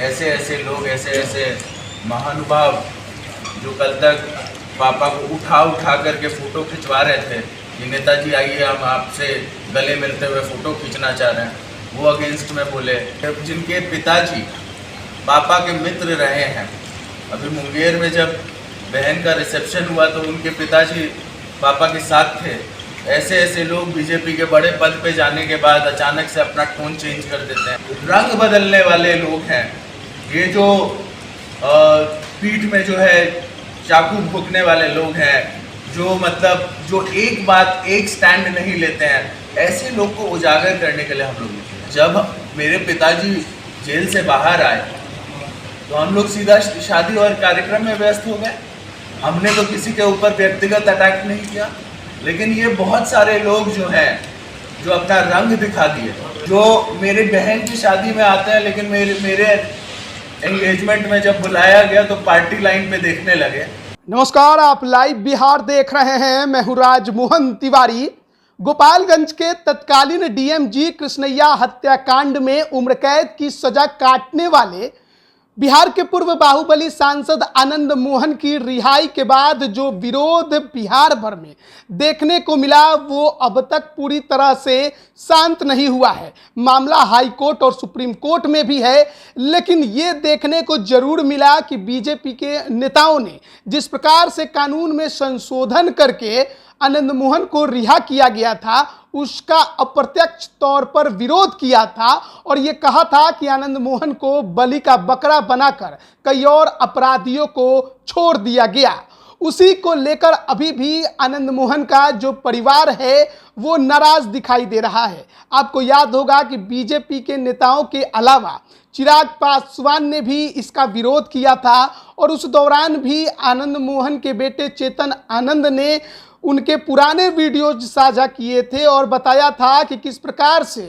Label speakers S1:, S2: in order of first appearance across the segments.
S1: ऐसे ऐसे लोग, ऐसे ऐसे महानुभाव जो कल तक पापा को उठा उठा करके फ़ोटो खिंचवा रहे थे कि नेताजी आइए हम आपसे गले मिलते हुए फ़ोटो खींचना चाह रहे हैं, वो अगेंस्ट में बोले। जिनके पिताजी पापा के मित्र रहे हैं, अभी मुंगेर में जब बहन का रिसेप्शन हुआ तो उनके पिताजी पापा के साथ थे। ऐसे ऐसे लोग बीजेपी के बड़े पद पे जाने के बाद अचानक से अपना टोन चेंज कर देते हैं, रंग बदलने वाले लोग हैं। ये जो पीठ में जो है चाकू भोंकने वाले लोग हैं, जो मतलब जो एक बात एक स्टैंड नहीं लेते हैं, ऐसे लोग को उजागर करने के लिए हम लोग। जब मेरे पिताजी जेल से बाहर आए तो हम लोग सीधा शादी और कार्यक्रम में व्यस्त हो गए। हमने तो किसी के ऊपर व्यक्तिगत अटैक नहीं किया, लेकिन ये बहुत सारे लोग जो हैं जो अपना रंग दिखा दिए, जो मेरे बहन की शादी में आते हैं लेकिन मेरे एंगेजमेंट में जब बुलाया गया तो पार्टी लाइन पे देखने लगे।
S2: नमस्कार, आप लाइव बिहार देख रहे हैं। मैं हूं राजमोहन तिवारी। गोपालगंज के तत्कालीन डीएमजी कृष्णैया हत्याकांड में उम्र कैद की सजा काटने वाले बिहार के पूर्व बाहुबली सांसद आनंद मोहन की रिहाई के बाद जो विरोध बिहार भर में देखने को मिला वो अब तक पूरी तरह से शांत नहीं हुआ है। मामला हाई कोर्ट और सुप्रीम कोर्ट में भी है, लेकिन ये देखने को जरूर मिला कि बीजेपी के नेताओं ने जिस प्रकार से कानून में संशोधन करके आनंद मोहन को रिहा किया गया था, उसका अप्रत्यक्ष तौर पर विरोध किया था और ये कहा था कि आनंद मोहन को बलि का बकरा बनाकर कई और अपराधियों को छोड़ दिया गया। उसी को लेकर अभी भी आनंद मोहन का जो परिवार है वो नाराज दिखाई दे रहा है। आपको याद होगा कि बीजेपी के नेताओं के अलावा चिराग पासवान ने भी इसका विरोध किया था और उस दौरान भी आनंद मोहन के बेटे चेतन आनंद ने उनके पुराने वीडियोज साझा किए थे और बताया था कि किस प्रकार से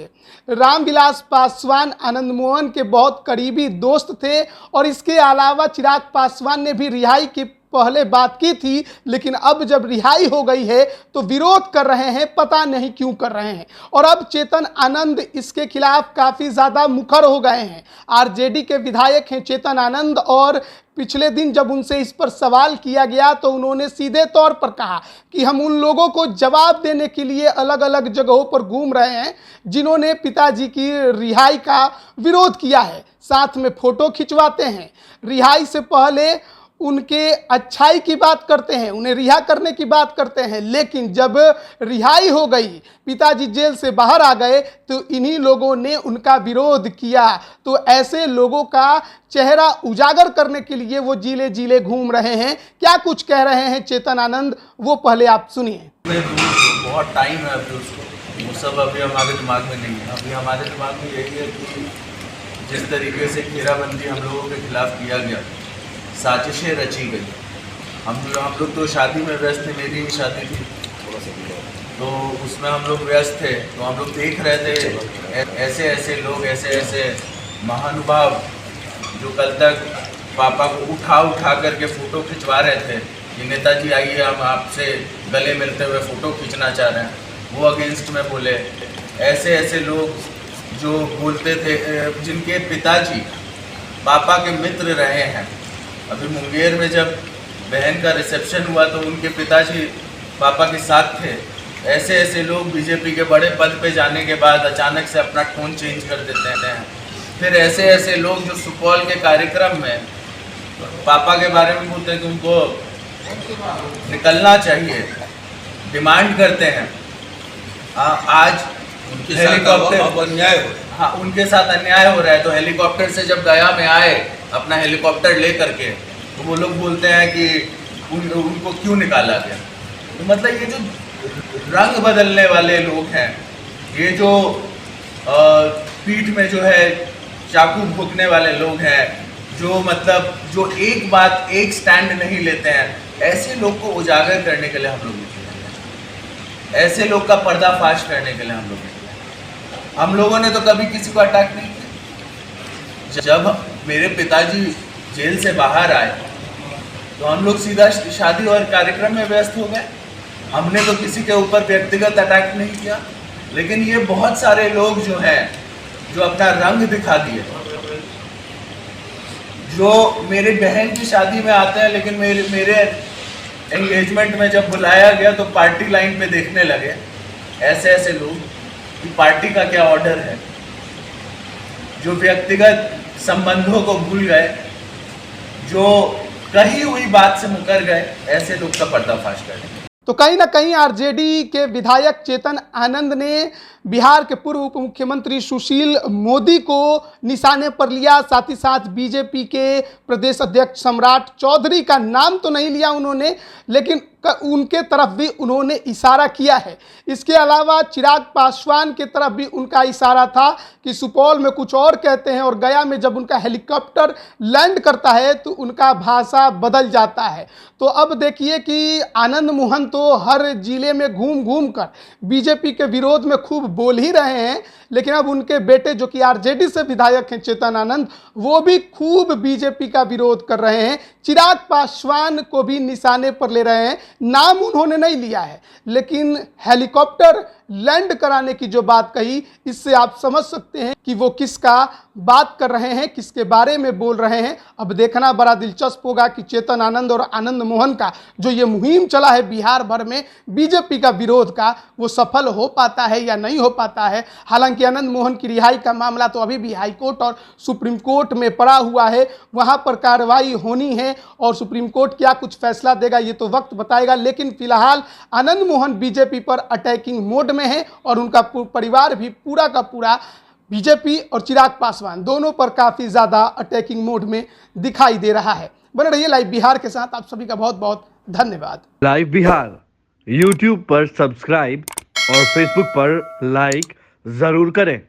S2: रामविलास पासवान आनंद मोहन के बहुत करीबी दोस्त थे और इसके अलावा चिराग पासवान ने भी रिहाई की पहले बात की थी, लेकिन अब जब रिहाई हो गई है तो विरोध कर रहे हैं, पता नहीं क्यों कर रहे हैं। और अब चेतन आनंद इसके खिलाफ काफ़ी ज़्यादा मुखर हो गए हैं। आरजेडी के विधायक हैं चेतन आनंद और पिछले दिन जब उनसे इस पर सवाल किया गया तो उन्होंने सीधे तौर पर कहा कि हम उन लोगों को जवाब देने के लिए अलग अलग जगहों पर घूम रहे हैं जिन्होंने पिताजी की रिहाई का विरोध किया है। साथ में फ़ोटो खिंचवाते हैं, रिहाई से पहले उनके अच्छाई की बात करते हैं, उन्हें रिहा करने की बात करते हैं, लेकिन जब रिहाई हो गई, पिताजी जेल से बाहर आ गए तो इन्हीं लोगों ने उनका विरोध किया। तो ऐसे लोगों का चेहरा उजागर करने के लिए वो जिले जिले घूम रहे हैं। क्या कुछ कह रहे हैं चेतन आनंद, वो पहले आप सुनिए।
S1: बहुत टाइम है अभी उसको, वो सब अभी हमारे दिमाग में नहीं है। अभी हमारे दिमाग में यही है कि जिस तरीके से घेराबंदी हम लोगों के खिलाफ किया गया, साजिशें रची गई। हम लोग तो शादी में व्यस्त थे, मेरी ही शादी थी तो उसमें हम लोग व्यस्त थे, तो हम लोग देख रहे थे ऐसे ऐसे लोग, ऐसे ऐसे महानुभाव जो कल तक पापा को उठा उठा करके फ़ोटो खिंचवा रहे थे कि नेताजी आइए हम आपसे गले मिलते हुए फ़ोटो खींचना चाह रहे हैं, वो अगेंस्ट में बोले। ऐसे ऐसे लोग जो बोलते थे, जिनके पिताजी पापा के मित्र रहे हैं, अभी मुंगेर में जब बहन का रिसेप्शन हुआ तो उनके पिताजी पापा के साथ थे। ऐसे ऐसे लोग बीजेपी के बड़े पद पे जाने के बाद अचानक से अपना टोन चेंज कर देते हैं। फिर ऐसे ऐसे लोग जो सुपौल के कार्यक्रम में पापा के बारे में बोलते हैं कि उनको निकलना चाहिए, डिमांड करते हैं। आज हेलीकॉप्टर, हाँ उनके साथ अन्याय हो रहा है, तो हेलीकॉप्टर से जब गया में आए अपना हेलीकॉप्टर ले करके, तो वो लोग बोलते हैं कि उनको क्यों निकाला गया। तो मतलब ये जो रंग बदलने वाले लोग हैं, ये जो पीठ में जो है चाकू भोंकने वाले लोग हैं, जो मतलब जो एक बात एक स्टैंड नहीं लेते हैं, ऐसे लोग को उजागर करने के लिए हम लोग, ऐसे लोग का पर्दाफाश करने के लिए हम लोगों ने तो कभी किसी को अटैक नहीं किया। जब मेरे पिताजी जेल से बाहर आए तो हम लोग सीधा शादी और कार्यक्रम में व्यस्त हो गए। हमने तो किसी के ऊपर व्यक्तिगत अटैक नहीं किया, लेकिन ये बहुत सारे लोग जो हैं जो अपना रंग दिखा दिए, जो मेरी बहन की शादी में आते हैं, लेकिन मेरे एंगेजमेंट में जब बुलाया गया तो पार्टी लाइन पे देखने लगे ऐसे ऐसे लोग कि पार्टी का क्या ऑर्डर है, जो व्यक्तिगत संबंधों को भूल गए, जो कही हुई बात से मुकर गए, ऐसे लोग का पर्दाफाश करें।
S2: तो कहीं ना कहीं आरजेडी के विधायक चेतन आनंद ने बिहार के पूर्व उप मुख्यमंत्री सुशील मोदी को निशाने पर लिया, साथ ही साथ बीजेपी के प्रदेश अध्यक्ष सम्राट चौधरी का नाम तो नहीं लिया उन्होंने, लेकिन उनके तरफ भी उन्होंने इशारा किया है। इसके अलावा चिराग पासवान की तरफ भी उनका इशारा था कि सुपौल में कुछ और कहते हैं और गया में जब उनका हेलीकॉप्टर लैंड करता है तो उनका भाषा बदल जाता है। तो अब देखिए कि आनंद मोहन तो हर जिले में घूम घूम कर बीजेपी के विरोध में खूब बोल ही रहे हैं, लेकिन अब उनके बेटे जो कि आरजेडी से विधायक हैं चेतन आनंद, वो भी खूब बीजेपी का विरोध कर रहे हैं, चिराग पासवान को भी निशाने पर ले रहे हैं। नाम उन्होंने नहीं लिया है, लेकिन हेलीकॉप्टर लैंड कराने की जो बात कही, इससे आप समझ सकते हैं कि वो किसका बात कर रहे हैं, किसके बारे में बोल रहे हैं। अब देखना बड़ा दिलचस्प होगा कि चेतन आनंद और आनंद मोहन का जो ये मुहिम चला है बिहार भर में बीजेपी का विरोध का, वो सफल हो पाता है या नहीं हो पाता है। हालांकि आनंद मोहन की रिहाई का मामला तो अभी भी हाईकोर्ट और सुप्रीम कोर्ट में पड़ा हुआ है, वहां पर कार्रवाई होनी है और सुप्रीम कोर्ट क्या कुछ फैसला देगा ये तो वक्त बताएगा। लेकिन फिलहाल आनंद मोहन बीजेपी पर अटैकिंग मोड में है और उनका परिवार भी पूरा का पूरा बीजेपी और चिराग पासवान दोनों पर काफी ज्यादा अटैकिंग मोड में दिखाई दे रहा है। बने रहिए लाइव बिहार के साथ, आप सभी का बहुत बहुत धन्यवाद।
S3: लाइव बिहार यूट्यूब पर सब्सक्राइब और फेसबुक पर लाइक जरूर करें।